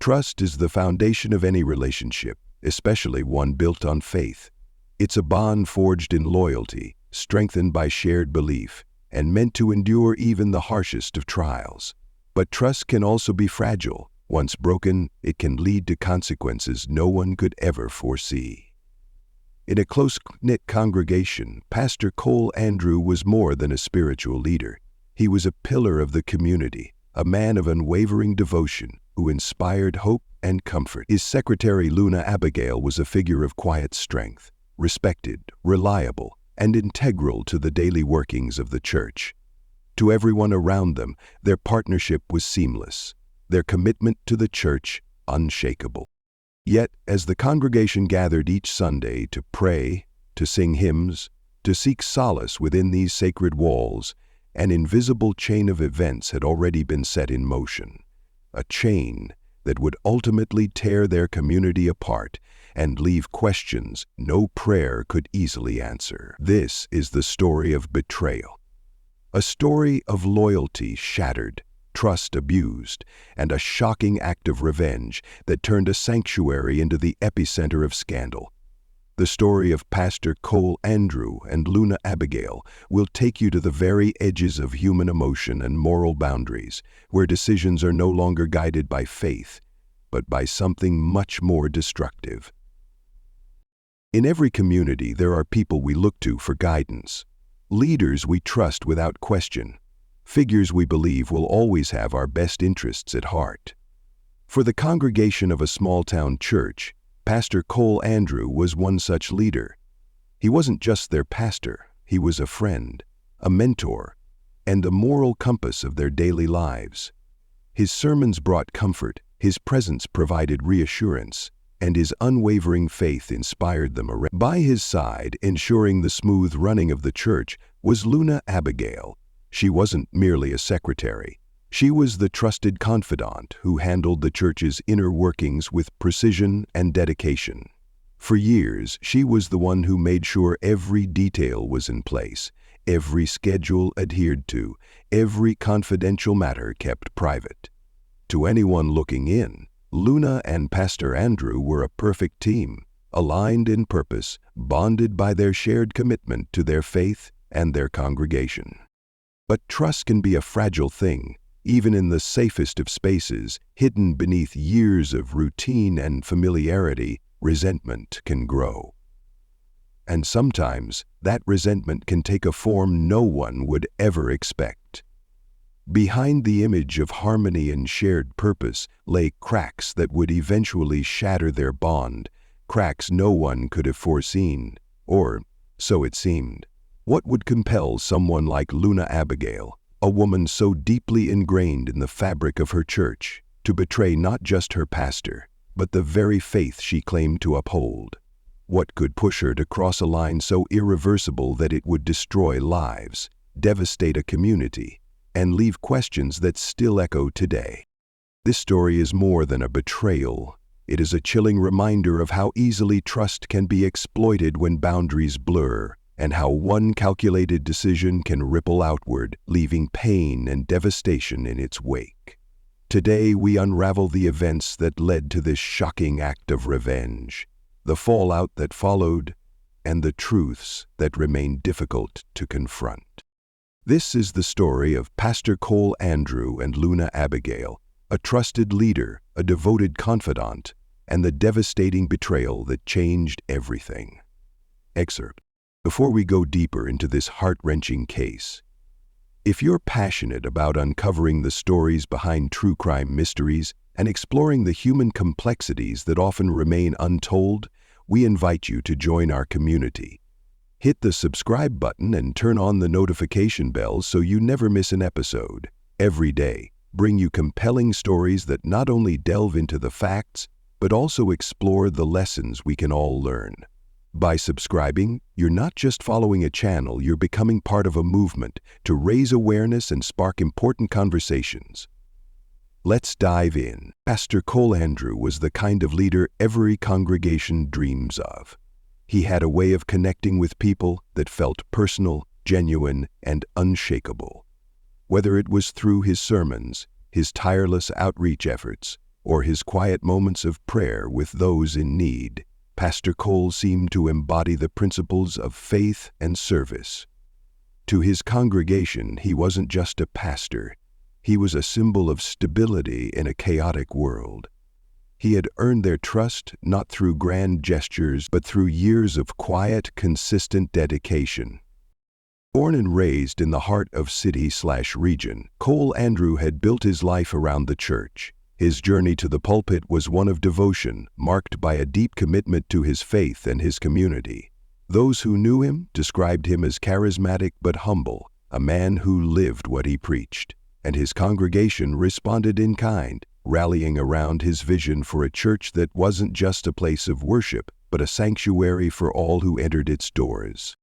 Trust is the foundation of any relationship, especially one built on faith. It's a bond forged in loyalty, strengthened by shared belief, and meant to endure even the harshest of trials. But trust can also be fragile. Once broken, it can lead to consequences no one could ever foresee. In a close-knit congregation, Pastor Cole Andrew was more than a spiritual leader. He was a pillar of the community, a man of unwavering devotion who inspired hope and comfort. His secretary, Luna Abigail, was a figure of quiet strength, respected, reliable, and integral to the daily workings of the church. To everyone around them, their partnership was seamless, their commitment to the church unshakable. Yet, as the congregation gathered each Sunday to pray, to sing hymns, to seek solace within these sacred walls, an invisible chain of events had already been set in motion, a chain that would ultimately tear their community apart and leave questions no prayer could easily answer. This is the story of betrayal, a story of loyalty shattered, trust abused, and a shocking act of revenge that turned a sanctuary into the epicenter of scandal. The story of Pastor Cole Andrew and Luna Abigail will take you to the very edges of human emotion and moral boundaries, where decisions are no longer guided by faith, but by something much more destructive. In every community, there are people we look to for guidance, leaders we trust without question, figures we believe will always have our best interests at heart. For the congregation of a small-town church, Pastor Cole Andrew was one such leader. He wasn't just their pastor, he was a friend, a mentor, and a moral compass of their daily lives. His sermons brought comfort, his presence provided reassurance, and his unwavering faith inspired them around. By his side, ensuring the smooth running of the church, was Luna Abigail. She wasn't merely a secretary. She was the trusted confidant who handled the church's inner workings with precision and dedication. For years, she was the one who made sure every detail was in place, every schedule adhered to, every confidential matter kept private. To anyone looking in, Luna and Pastor Andrew were a perfect team, aligned in purpose, bonded by their shared commitment to their faith and their congregation. But trust can be a fragile thing, even in the safest of spaces, hidden beneath years of routine and familiarity. Resentment can grow. And sometimes, that resentment can take a form no one would ever expect. Behind the image of harmony and shared purpose lay cracks that would eventually shatter their bond, cracks no one could have foreseen, or so it seemed. What would compel someone like Luna Abigail, a woman so deeply ingrained in the fabric of her church, to betray not just her pastor, but the very faith she claimed to uphold? What could push her to cross a line so irreversible that it would destroy lives, devastate a community, and leave questions that still echo today? This story is more than a betrayal. It is a chilling reminder of how easily trust can be exploited when boundaries blur, and how one calculated decision can ripple outward, leaving pain and devastation in its wake. Today, we unravel the events that led to this shocking act of revenge, the fallout that followed, and the truths that remain difficult to confront. This is the story of Pastor Cole Andrew and Luna Abigail, a trusted leader, a devoted confidant, and the devastating betrayal that changed everything. Excerpt. Before we go deeper into this heart-wrenching case, if you're passionate about uncovering the stories behind true crime mysteries and exploring the human complexities that often remain untold, we invite you to join our community. Hit the subscribe button and turn on the notification bell so you never miss an episode. Every day, bring you compelling stories that not only delve into the facts, but also explore the lessons we can all learn. By subscribing, you're not just following a channel, you're becoming part of a movement to raise awareness and spark important conversations. Let's dive in. Pastor Cole Andrew was the kind of leader every congregation dreams of. He had a way of connecting with people that felt personal, genuine, and unshakable. Whether it was through his sermons, his tireless outreach efforts, or his quiet moments of prayer with those in need, Pastor Cole seemed to embody the principles of faith and service. To his congregation, he wasn't just a pastor. He was a symbol of stability in a chaotic world. He had earned their trust not through grand gestures, but through years of quiet, consistent dedication. Born and raised in the heart of city/region, Cole Andrew had built his life around the church. His journey to the pulpit was one of devotion, marked by a deep commitment to his faith and his community. Those who knew him described him as charismatic but humble, a man who lived what he preached. And his congregation responded in kind, rallying around his vision for a church that wasn't just a place of worship, but a sanctuary for all who entered its doors.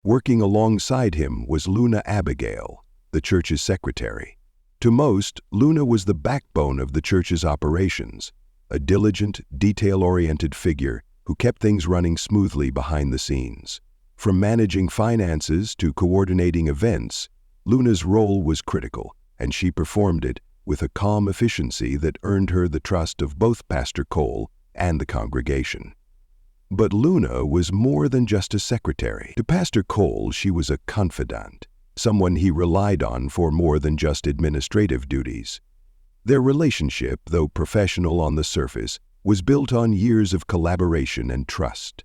Working alongside him was Luna Abigail, the church's secretary. To most, Luna was the backbone of the church's operations, a diligent, detail-oriented figure who kept things running smoothly behind the scenes. From managing finances to coordinating events, Luna's role was critical, and she performed it with a calm efficiency that earned her the trust of both Pastor Cole and the congregation. But Luna was more than just a secretary. To Pastor Cole, she was a confidant, someone he relied on for more than just administrative duties. Their relationship, though professional on the surface, was built on years of collaboration and trust.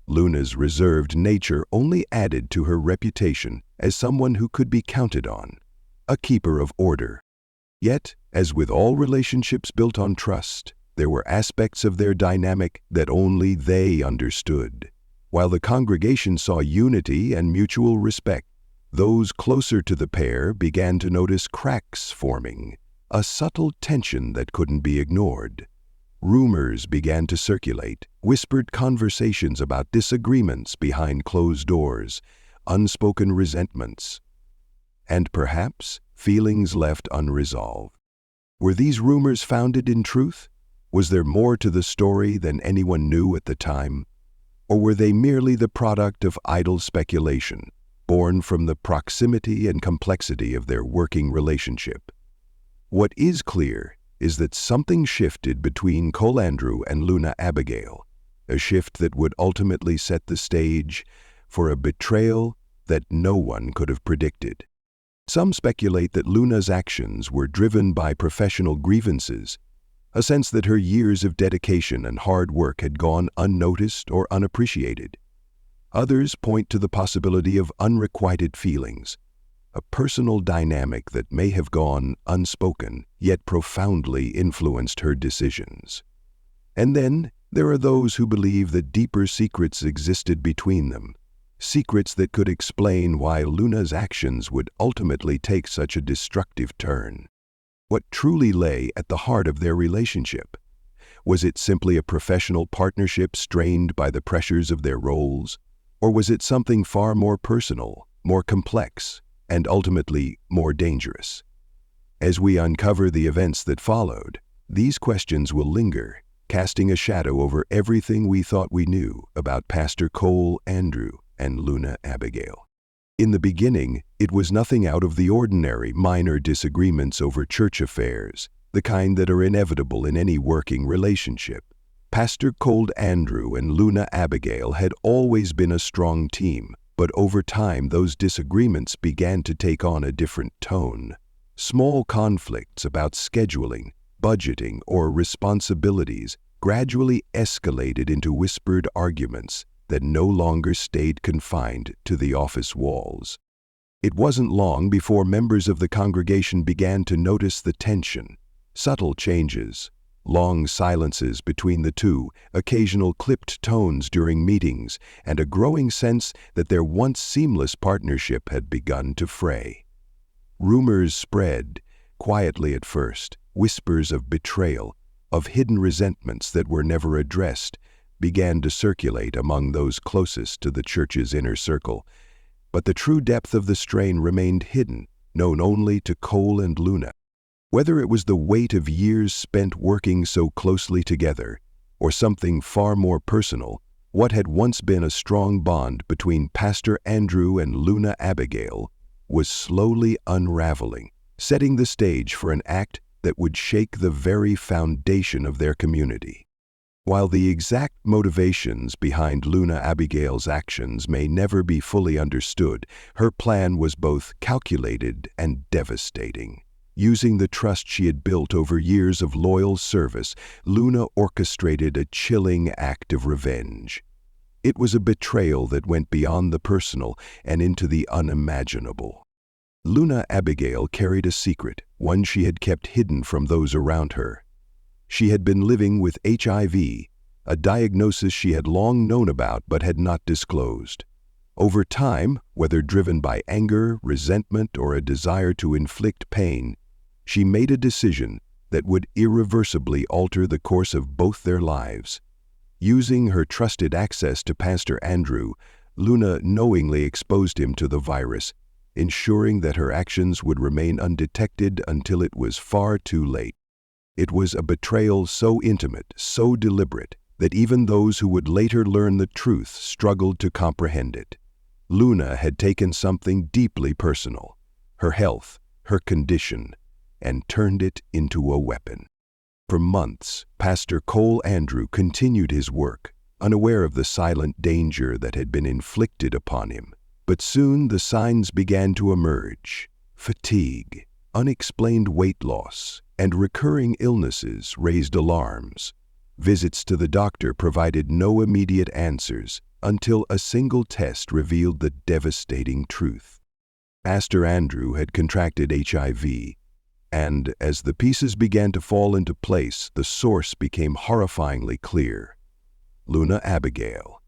Luna's reserved nature only added to her reputation as someone who could be counted on, a keeper of order. Yet, as with all relationships built on trust, there were aspects of their dynamic that only they understood. While the congregation saw unity and mutual respect, those closer to the pair began to notice cracks forming, a subtle tension that couldn't be ignored. Rumors began to circulate, whispered conversations about disagreements behind closed doors, unspoken resentments, and perhaps feelings left unresolved. Were these rumors founded in truth? Was there more to the story than anyone knew at the time? Or were they merely the product of idle speculation, born from the proximity and complexity of their working relationship? What is clear is that something shifted between Cole Andrew and Luna Abigail, a shift that would ultimately set the stage for a betrayal that no one could have predicted. Some speculate that Luna's actions were driven by professional grievances, a sense that her years of dedication and hard work had gone unnoticed or unappreciated. Others point to the possibility of unrequited feelings, a personal dynamic that may have gone unspoken, yet profoundly influenced her decisions. And then there are those who believe that deeper secrets existed between them, secrets that could explain why Luna's actions would ultimately take such a destructive turn. What truly lay at the heart of their relationship? Was it simply a professional partnership strained by the pressures of their roles? Or was it something far more personal, more complex, and ultimately more dangerous? As we uncover the events that followed, these questions will linger, casting a shadow over everything we thought we knew about Pastor Cole Andrew and Luna Abigail. In the beginning, it was nothing out of the ordinary, minor disagreements over church affairs, the kind that are inevitable in any working relationship. Pastor Cole Andrew and Luna Abigail had always been a strong team, but over time those disagreements began to take on a different tone. Small conflicts about scheduling, budgeting, or responsibilities gradually escalated into whispered arguments that no longer stayed confined to the office walls. It wasn't long before members of the congregation began to notice the tension, subtle changes, long silences between the two, occasional clipped tones during meetings, and a growing sense that their once seamless partnership had begun to fray. Rumors spread, quietly at first, whispers of betrayal, of hidden resentments that were never addressed, began to circulate among those closest to the church's inner circle. But the true depth of the strain remained hidden, known only to Cole and Luna. Whether it was the weight of years spent working so closely together, or something far more personal, what had once been a strong bond between Pastor Andrew and Luna Abigail was slowly unraveling, setting the stage for an act that would shake the very foundation of their community. While the exact motivations behind Luna Abigail's actions may never be fully understood, her plan was both calculated and devastating. Using the trust she had built over years of loyal service, Luna orchestrated a chilling act of revenge. It was a betrayal that went beyond the personal and into the unimaginable. Luna Abigail carried a secret, one she had kept hidden from those around her. She had been living with HIV, a diagnosis she had long known about but had not disclosed. Over time, whether driven by anger, resentment, or a desire to inflict pain, she made a decision that would irreversibly alter the course of both their lives. Using her trusted access to Pastor Andrew, Luna knowingly exposed him to the virus, ensuring that her actions would remain undetected until it was far too late. It was a betrayal so intimate, so deliberate, that even those who would later learn the truth struggled to comprehend it. Luna had taken something deeply personal, her health, her condition, and turned it into a weapon. For months, Pastor Cole Andrew continued his work, unaware of the silent danger that had been inflicted upon him. But soon the signs began to emerge. Fatigue, unexplained weight loss, and recurring illnesses raised alarms. Visits to the doctor provided no immediate answers until a single test revealed the devastating truth. Pastor Andrew had contracted HIV, and as the pieces began to fall into place, the source became horrifyingly clear. Luna Abigail.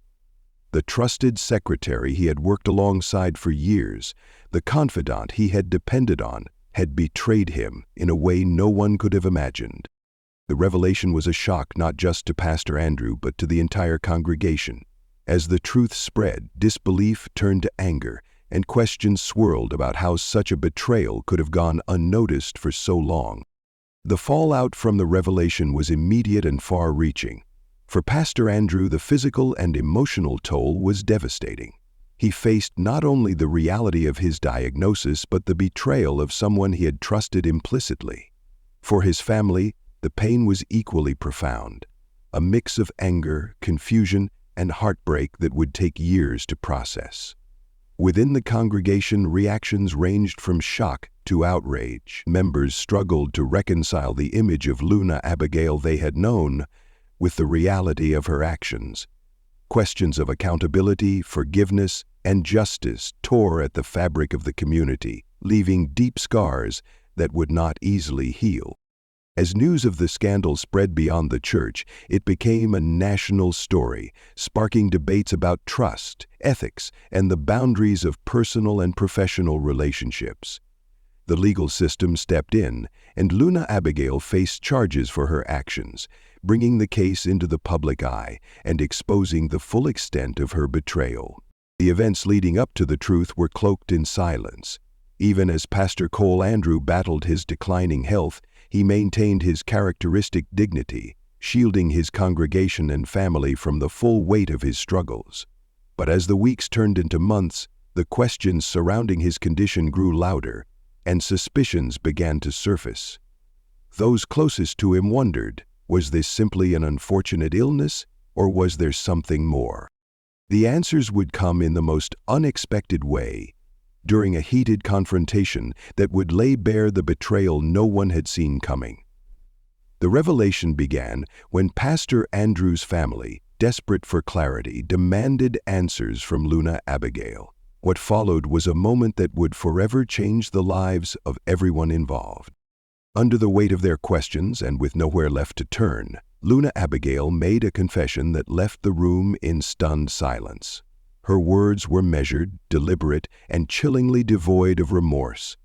The trusted secretary he had worked alongside for years, the confidant he had depended on, had betrayed him in a way no one could have imagined. The revelation was a shock not just to Pastor Andrew but to the entire congregation. As the truth spread, disbelief turned to anger, and questions swirled about how such a betrayal could have gone unnoticed for so long. The fallout from the revelation was immediate and far-reaching. For Pastor Andrew, the physical and emotional toll was devastating. He faced not only the reality of his diagnosis but the betrayal of someone he had trusted implicitly. For his family, the pain was equally profound, a mix of anger, confusion, and heartbreak that would take years to process. Within the congregation, reactions ranged from shock to outrage. Members struggled to reconcile the image of Luna Abigail they had known with the reality of her actions. Questions of accountability, forgiveness, and justice tore at the fabric of the community, leaving deep scars that would not easily heal. As news of the scandal spread beyond the church, it became a national story, sparking debates about trust, ethics, and the boundaries of personal and professional relationships. The legal system stepped in, and Luna Abigail faced charges for her actions, bringing the case into the public eye and exposing the full extent of her betrayal. The events leading up to the truth were cloaked in silence. Even as Pastor Cole Andrew battled his declining health, he maintained his characteristic dignity, shielding his congregation and family from the full weight of his struggles. But as the weeks turned into months, the questions surrounding his condition grew louder, and suspicions began to surface. Those closest to him wondered, was this simply an unfortunate illness, or was there something more? The answers would come in the most unexpected way, during a heated confrontation that would lay bare the betrayal no one had seen coming. The revelation began when Pastor Andrew's family, desperate for clarity, demanded answers from Luna Abigail. What followed was a moment that would forever change the lives of everyone involved. Under the weight of their questions and with nowhere left to turn, Luna Abigail made a confession that left the room in stunned silence. Her words were measured, deliberate, and chillingly devoid of remorse.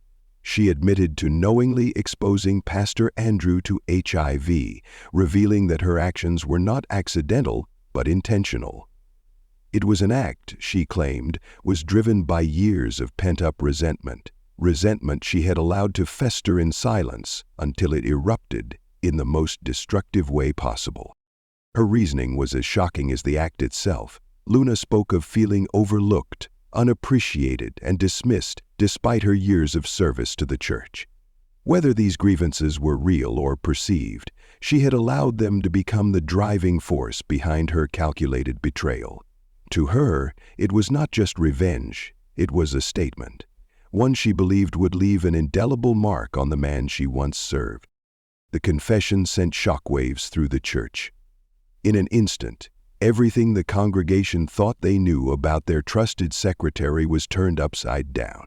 She admitted to knowingly exposing Pastor Andrew to HIV, revealing that her actions were not accidental but intentional. It was an act, she claimed, was driven by years of pent-up resentment she had allowed to fester in silence until it erupted in the most destructive way possible. Her reasoning was as shocking as the act itself. Luna spoke of feeling overlooked, unappreciated, and dismissed despite her years of service to the church. Whether these grievances were real or perceived, she had allowed them to become the driving force behind her calculated betrayal. To her, it was not just revenge, it was a statement, one she believed would leave an indelible mark on the man she once served. The confession sent shockwaves through the church. In an instant, everything the congregation thought they knew about their trusted secretary was turned upside down.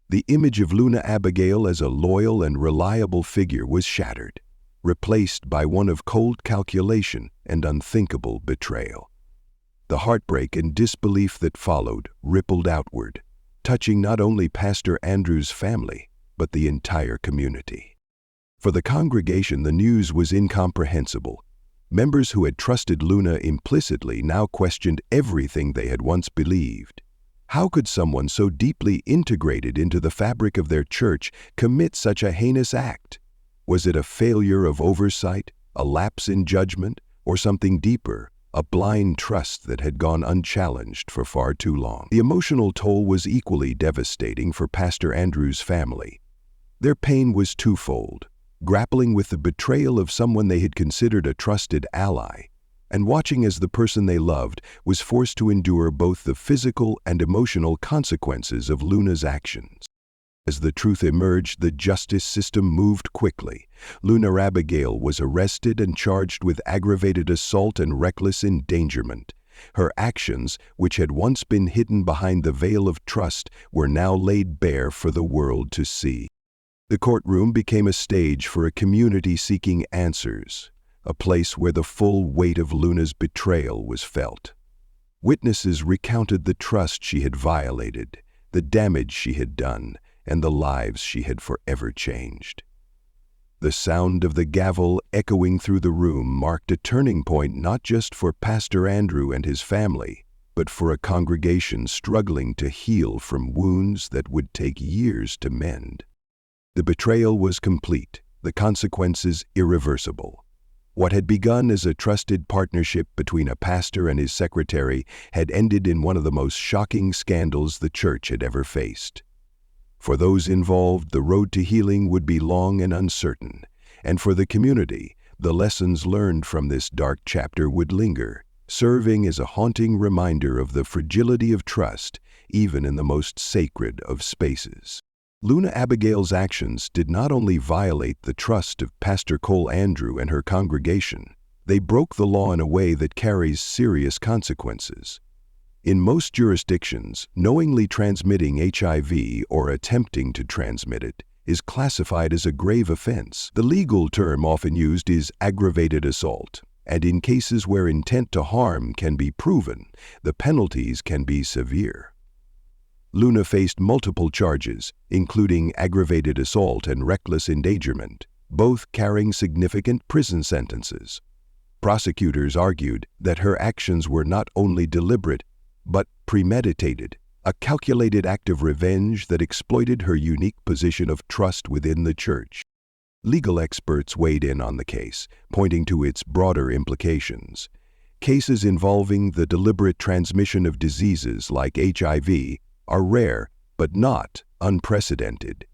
The image of Luna Abigail as a loyal and reliable figure was shattered, replaced by one of cold calculation and unthinkable betrayal. The heartbreak and disbelief that followed rippled outward, touching not only Pastor Andrew's family, but the entire community. For the congregation, the news was incomprehensible. Members who had trusted Luna implicitly now questioned everything they had once believed. How could someone so deeply integrated into the fabric of their church commit such a heinous act? Was it a failure of oversight, a lapse in judgment, or something deeper, a blind trust that had gone unchallenged for far too long? The emotional toll was equally devastating for Pastor Andrew's family. Their pain was twofold: grappling with the betrayal of someone they had considered a trusted ally, and watching as the person they loved was forced to endure both the physical and emotional consequences of Luna's actions. As the truth emerged, the justice system moved quickly. Luna Abigail was arrested and charged with aggravated assault and reckless endangerment. Her actions, which had once been hidden behind the veil of trust, were now laid bare for the world to see. The courtroom became a stage for a community seeking answers, a place where the full weight of Luna's betrayal was felt. Witnesses recounted the trust she had violated, the damage she had done, and the lives she had forever changed. The sound of the gavel echoing through the room marked a turning point not just for Pastor Andrew and his family, but for a congregation struggling to heal from wounds that would take years to mend. The betrayal was complete, the consequences irreversible. What had begun as a trusted partnership between a pastor and his secretary had ended in one of the most shocking scandals the church had ever faced. For those involved, the road to healing would be long and uncertain, and for the community, the lessons learned from this dark chapter would linger, serving as a haunting reminder of the fragility of trust, even in the most sacred of spaces. Luna Abigail's actions did not only violate the trust of Pastor Cole Andrew and her congregation, they broke the law in a way that carries serious consequences. In most jurisdictions, knowingly transmitting HIV or attempting to transmit it is classified as a grave offense. The legal term often used is aggravated assault, and in cases where intent to harm can be proven, the penalties can be severe. Luna faced multiple charges, including aggravated assault and reckless endangerment, both carrying significant prison sentences. Prosecutors argued that her actions were not only deliberate, but premeditated, a calculated act of revenge that exploited her unique position of trust within the church. Legal experts weighed in on the case, pointing to its broader implications. Cases involving the deliberate transmission of diseases like HIV are rare, but not unprecedented.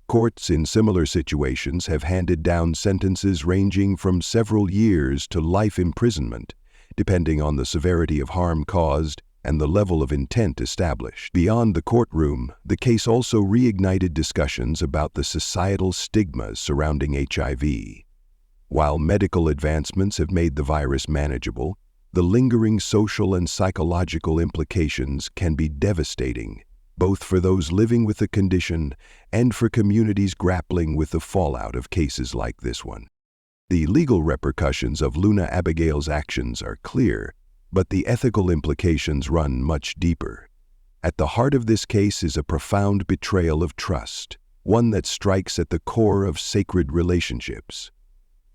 Courts in similar situations have handed down sentences ranging from several years to life imprisonment, depending on the severity of harm caused and the level of intent established. Beyond the courtroom, the case also reignited discussions about the societal stigmas surrounding HIV. While medical advancements have made the virus manageable, the lingering social and psychological implications can be devastating, both for those living with the condition and for communities grappling with the fallout of cases like this one. The legal repercussions of Luna Abigail's actions are clear, but the ethical implications run much deeper. At the heart of this case is a profound betrayal of trust, one that strikes at the core of sacred relationships.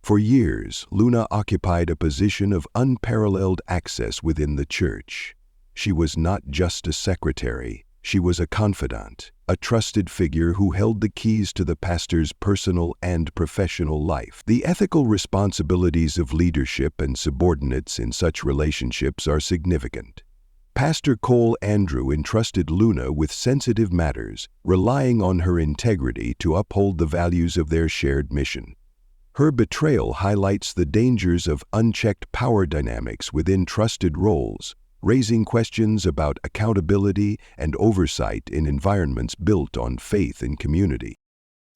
For years, Luna occupied a position of unparalleled access within the church. She was not just a secretary, she was a confidant, a trusted figure who held the keys to the pastor's personal and professional life. The ethical responsibilities of leadership and subordinates in such relationships are significant. Pastor Cole Andrew entrusted Luna with sensitive matters, relying on her integrity to uphold the values of their shared mission. Her betrayal highlights the dangers of unchecked power dynamics within trusted roles, raising questions about accountability and oversight in environments built on faith and community.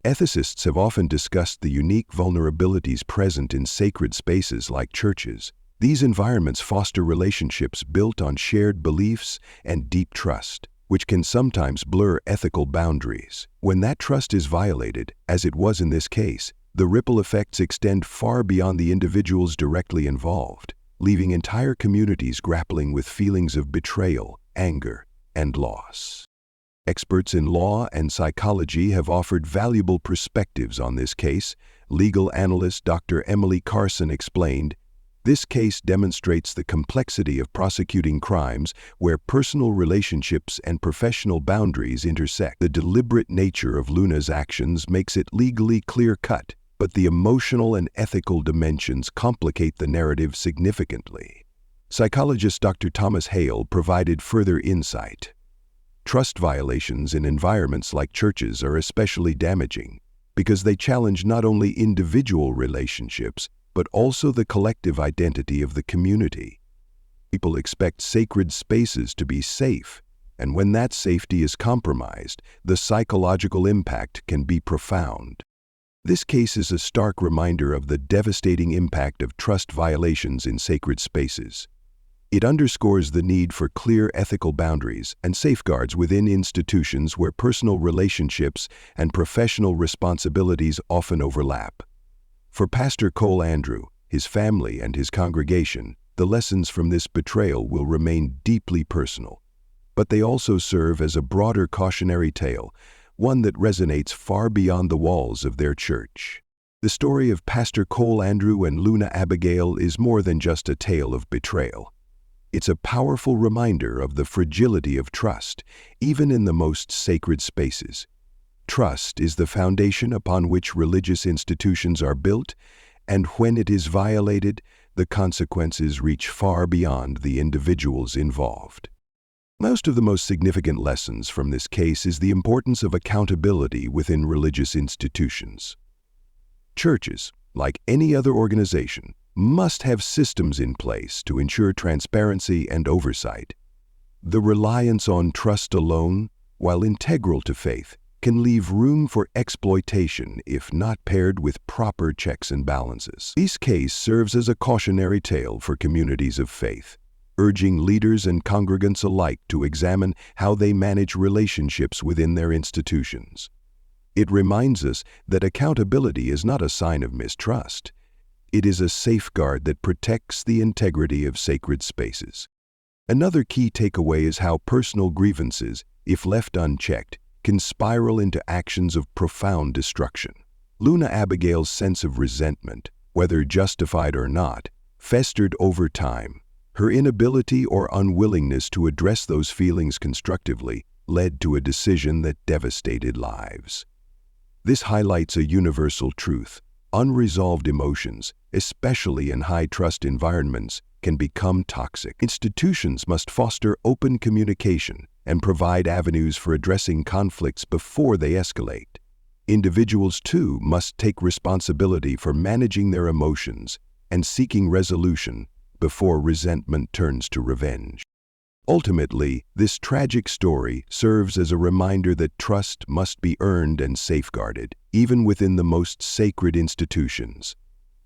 Ethicists have often discussed the unique vulnerabilities present in sacred spaces like churches. These environments foster relationships built on shared beliefs and deep trust, which can sometimes blur ethical boundaries. When that trust is violated, as it was in this case, the ripple effects extend far beyond the individuals directly involved, leaving entire communities grappling with feelings of betrayal, anger, and loss. Experts in law and psychology have offered valuable perspectives on this case. Legal analyst Dr. Emily Carson explained, "This case demonstrates the complexity of prosecuting crimes where personal relationships and professional boundaries intersect. The deliberate nature of Luna's actions makes it legally clear-cut, but the emotional and ethical dimensions complicate the narrative significantly." Psychologist Dr. Thomas Hale provided further insight. Trust violations in environments like churches are especially damaging because they challenge not only individual relationships, but also the collective identity of the community. People expect sacred spaces to be safe, and when that safety is compromised, the psychological impact can be profound. This case is a stark reminder of the devastating impact of trust violations in sacred spaces. It underscores the need for clear ethical boundaries and safeguards within institutions where personal relationships and professional responsibilities often overlap. For Pastor Cole Andrew, his family, and his congregation, the lessons from this betrayal will remain deeply personal. But they also serve as a broader cautionary tale, one that resonates far beyond the walls of their church. The story of Pastor Cole Andrew and Luna Abigail is more than just a tale of betrayal. It's a powerful reminder of the fragility of trust, even in the most sacred spaces. Trust is the foundation upon which religious institutions are built, and when it is violated, the consequences reach far beyond the individuals involved. Most of the most significant lessons from this case is the importance of accountability within religious institutions. Churches, like any other organization, must have systems in place to ensure transparency and oversight. The reliance on trust alone, while integral to faith, can leave room for exploitation if not paired with proper checks and balances. This case serves as a cautionary tale for communities of faith, urging leaders and congregants alike to examine how they manage relationships within their institutions. It reminds us that accountability is not a sign of mistrust. It is a safeguard that protects the integrity of sacred spaces. Another key takeaway is how personal grievances, if left unchecked, can spiral into actions of profound destruction. Luna Abigail's sense of resentment, whether justified or not, festered over time. Her inability or unwillingness to address those feelings constructively led to a decision that devastated lives. This highlights a universal truth. Unresolved emotions, especially in high-trust environments, can become toxic. Institutions must foster open communication and provide avenues for addressing conflicts before they escalate. Individuals, too, must take responsibility for managing their emotions and seeking resolution before resentment turns to revenge. Ultimately, this tragic story serves as a reminder that trust must be earned and safeguarded, even within the most sacred institutions.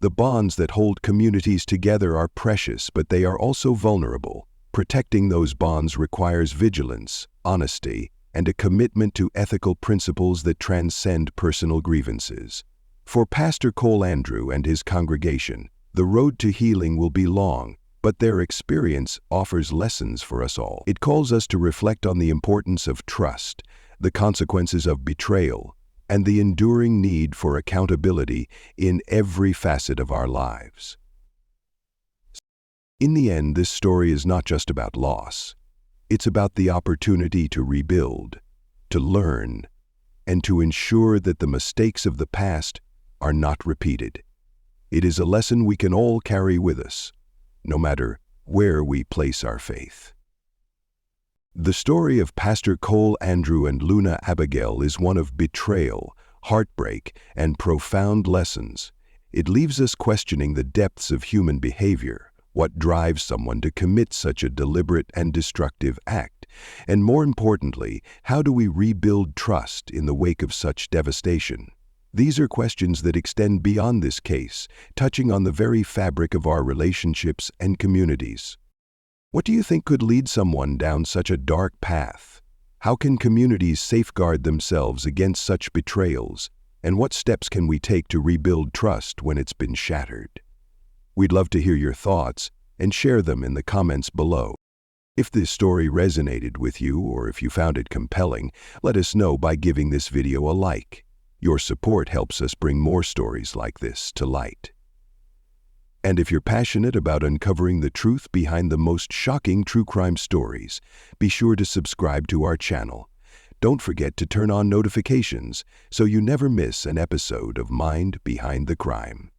The bonds that hold communities together are precious, but they are also vulnerable. Protecting those bonds requires vigilance, honesty, and a commitment to ethical principles that transcend personal grievances. For Pastor Cole Andrew and his congregation, the road to healing will be long, but their experience offers lessons for us all. It calls us to reflect on the importance of trust, the consequences of betrayal, and the enduring need for accountability in every facet of our lives. In the end, this story is not just about loss. It's about the opportunity to rebuild, to learn, and to ensure that the mistakes of the past are not repeated. It is a lesson we can all carry with us, no matter where we place our faith. The story of Pastor Cole Andrew and Luna Abigail is one of betrayal, heartbreak, and profound lessons. It leaves us questioning the depths of human behavior, what drives someone to commit such a deliberate and destructive act, and more importantly, how do we rebuild trust in the wake of such devastation? These are questions that extend beyond this case, touching on the very fabric of our relationships and communities. What do you think could lead someone down such a dark path? How can communities safeguard themselves against such betrayals? And what steps can we take to rebuild trust when it's been shattered? We'd love to hear your thoughts and share them in the comments below. If this story resonated with you or if you found it compelling, let us know by giving this video a like. Your support helps us bring more stories like this to light. And if you're passionate about uncovering the truth behind the most shocking true crime stories, be sure to subscribe to our channel. Don't forget to turn on notifications so you never miss an episode of Mind Behind the Crime.